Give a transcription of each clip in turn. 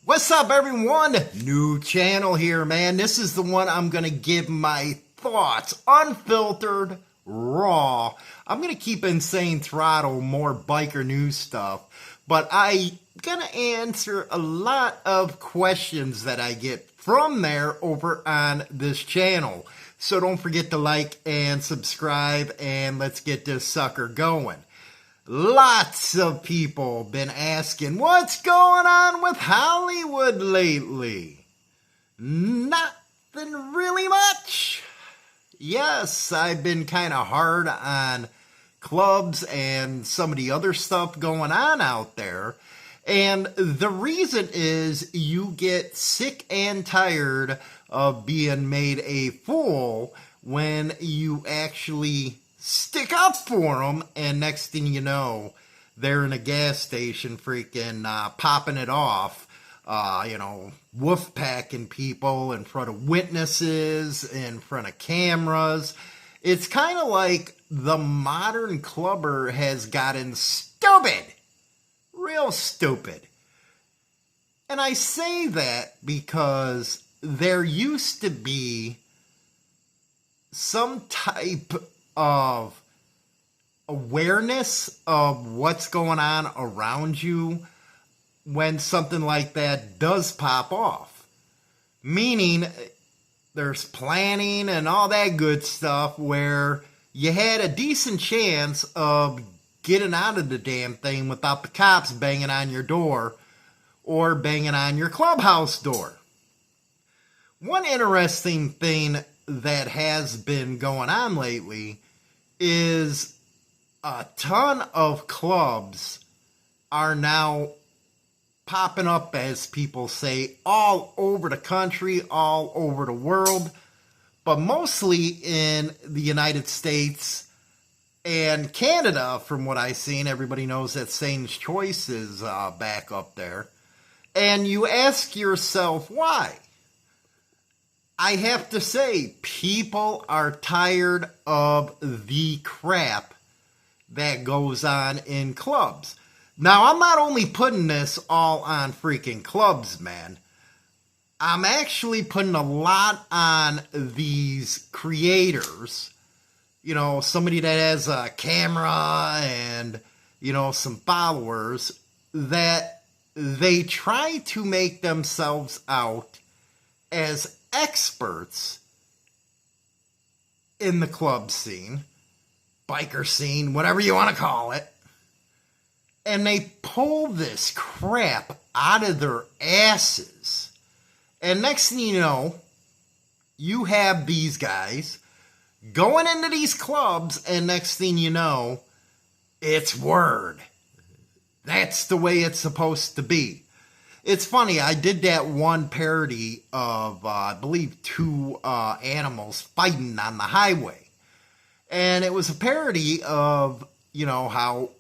What's up, everyone? New channel here, man. This is the one I'm going to give my thoughts, unfiltered, raw. I'm going to keep Insane Throttle, more biker news stuff, but I'm going to answer a lot of questions that I get from there over on this channel. So don't forget to like and subscribe, and let's get this sucker going. Lots of people been asking, what's going on with Hollywood lately? Nothing really much. Yes, I've been kind of hard on clubs and some of the other stuff going on out there. And the reason is you get sick and tired of being made a fool when you actually stick up for them, and next thing you know, they're in a gas station freaking popping it off, wolf packing people in front of witnesses, in front of cameras. It's kind of like the modern clubber has gotten stupid, real stupid. And I say that because there used to be some type of awareness of what's going on around you when something like that does pop off. Meaning there's planning and all that good stuff where you had a decent chance of getting out of the damn thing without the cops banging on your door or banging on your clubhouse door. One interesting thing that has been going on lately is a ton of clubs are now popping up, as people say, all over the country, all over the world, but mostly in the United States and Canada. From what I've seen, everybody knows that Satan's Choice is back up there. And you ask yourself, why? I have to say, people are tired of the crap that goes on in clubs. Now, I'm not only putting this all on freaking clubs, man. I'm actually putting a lot on these creators. You know, somebody that has a camera and, some followers, that they try to make themselves out as experts in the club scene, biker scene, whatever you want to call it, and they pull this crap out of their asses. And next thing you know, you have these guys going into these clubs, and next thing you know, it's word. That's the way it's supposed to be. It's funny, I did that one parody of, I believe, two animals fighting on the highway. And it was a parody of, how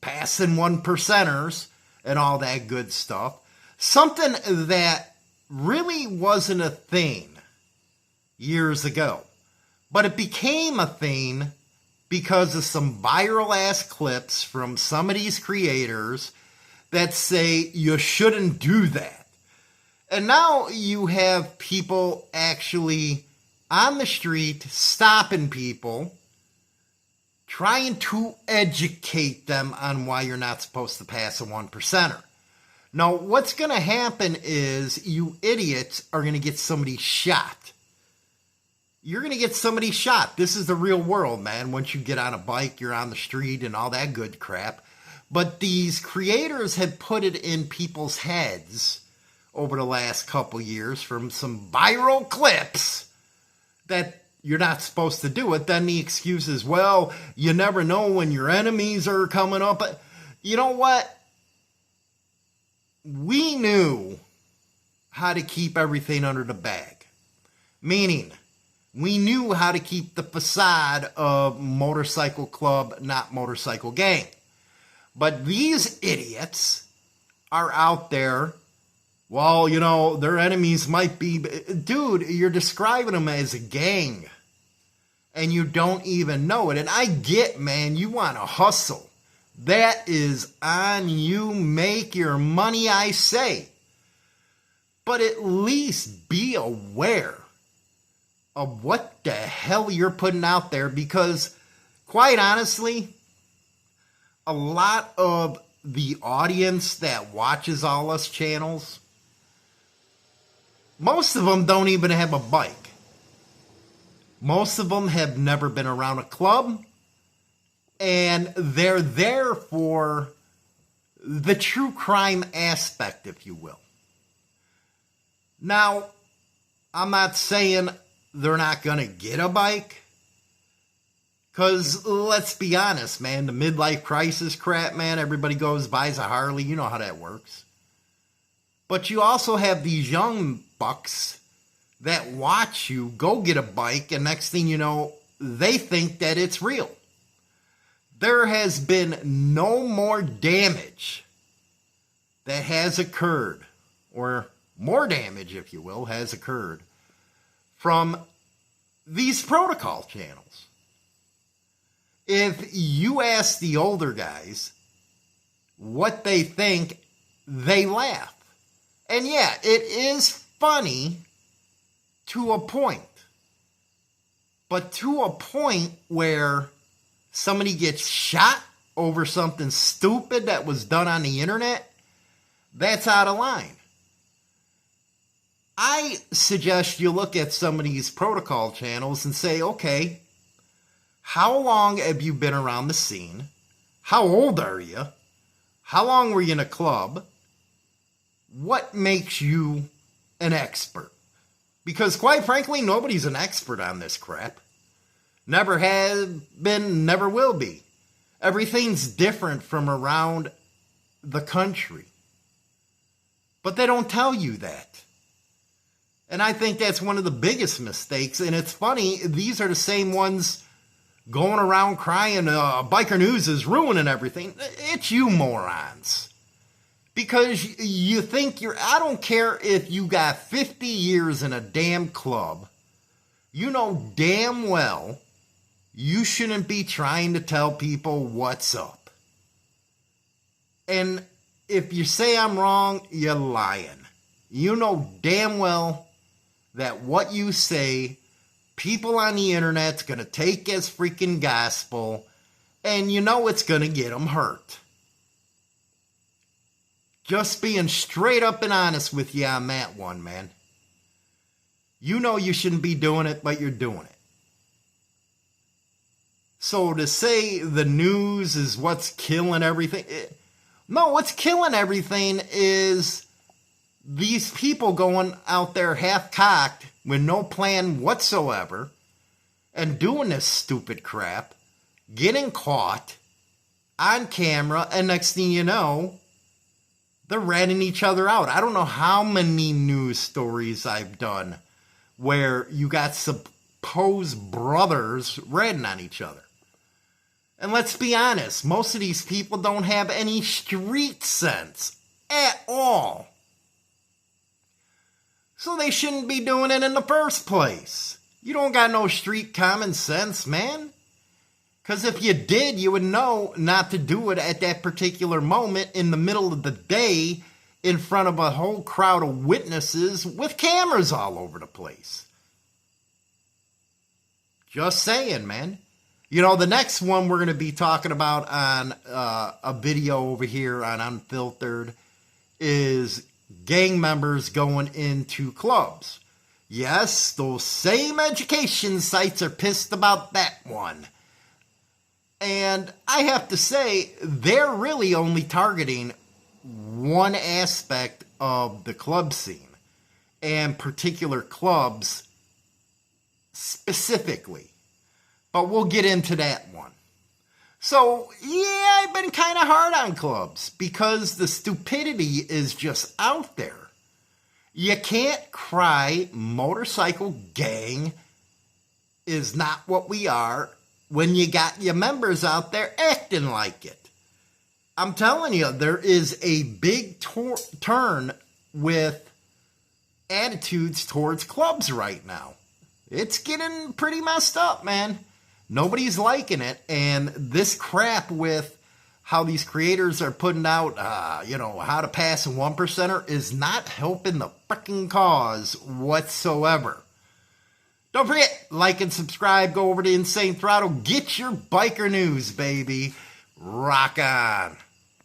passing 1%ers and all that good stuff. Something that really wasn't a thing years ago. But it became a thing because of some viral-ass clips from some of these creators that say you shouldn't do that. And now you have people actually on the street stopping people, trying to educate them on why you're not supposed to pass a 1%er. Now, what's going to happen is you idiots are going to get somebody shot. You're going to get somebody shot. This is the real world, man. Once you get on a bike, you're on the street and all that good crap. But these creators have put it in people's heads over the last couple years from some viral clips that you're not supposed to do it. Then the excuse is, well, you never know when your enemies are coming up. But you know what? We knew how to keep everything under the bag. Meaning, we knew how to keep the facade of motorcycle club, not motorcycle gang. But these idiots are out there, well, their enemies might be... Dude, you're describing them as a gang, and you don't even know it. And I get, man, you want to hustle. That is on you. Make your money, I say. but at least be aware of what the hell you're putting out there, because quite honestly, a lot of the audience that watches all us channels, most of them don't even have a bike. Most of them have never been around a club, and they're there for the true crime aspect, if you will. Now, I'm not saying they're not going to get a bike, because let's be honest, man, the midlife crisis crap, man, everybody goes, buys a Harley, you know how that works. But you also have these young bucks that watch you go get a bike, and next thing you know, they think that it's real. There has been no more damage that has occurred, or more damage, if you will, has occurred from these protocol channels. If you ask the older guys what they think, they laugh. And yeah, it is funny to a point. But to a point where somebody gets shot over something stupid that was done on the internet, that's out of line. I suggest you look at some of these protocol channels and say, okay, how long have you been around the scene? How old are you? How long were you in a club? What makes you an expert? Because quite frankly, nobody's an expert on this crap. Never has been, never will be. Everything's different from around the country. But they don't tell you that. And I think that's one of the biggest mistakes. And it's funny, these are the same ones going around crying, Biker News is ruining everything. It's you morons. Because you think I don't care if you got 50 years in a damn club, you know damn well you shouldn't be trying to tell people what's up. And if you say I'm wrong, you're lying. You know damn well that what you say, people on the internet's going to take as freaking gospel, and you know it's going to get them hurt. Just being straight up and honest with you on that one, man. You know you shouldn't be doing it, but you're doing it. So to say the news is what's killing everything, no, what's killing everything is these people going out there half-cocked with no plan whatsoever and doing this stupid crap, getting caught on camera, and next thing you know, they're ratting each other out. I don't know how many news stories I've done where you got supposed brothers ratting on each other. And let's be honest, most of these people don't have any street sense at all. So they shouldn't be doing it in the first place. You don't got no street common sense, man. Because if you did, you would know not to do it at that particular moment in the middle of the day in front of a whole crowd of witnesses with cameras all over the place. Just saying, man. You know, the next one we're going to be talking about on a video over here on Unfiltered is gang members going into clubs. Yes, those same education sites are pissed about that one. And I have to say, they're really only targeting one aspect of the club scene, and particular clubs specifically. But we'll get into that one. So, yeah, I've been kind of hard on clubs because the stupidity is just out there. You can't cry motorcycle gang is not what we are when you got your members out there acting like it. I'm telling you, there is a big turn with attitudes towards clubs right now. It's getting pretty messed up, man. Nobody's liking it, and this crap with how these creators are putting out, how to pass a 1%er is not helping the freaking cause whatsoever. Don't forget, like and subscribe. Go over to Insane Throttle. Get your biker news, baby. Rock on.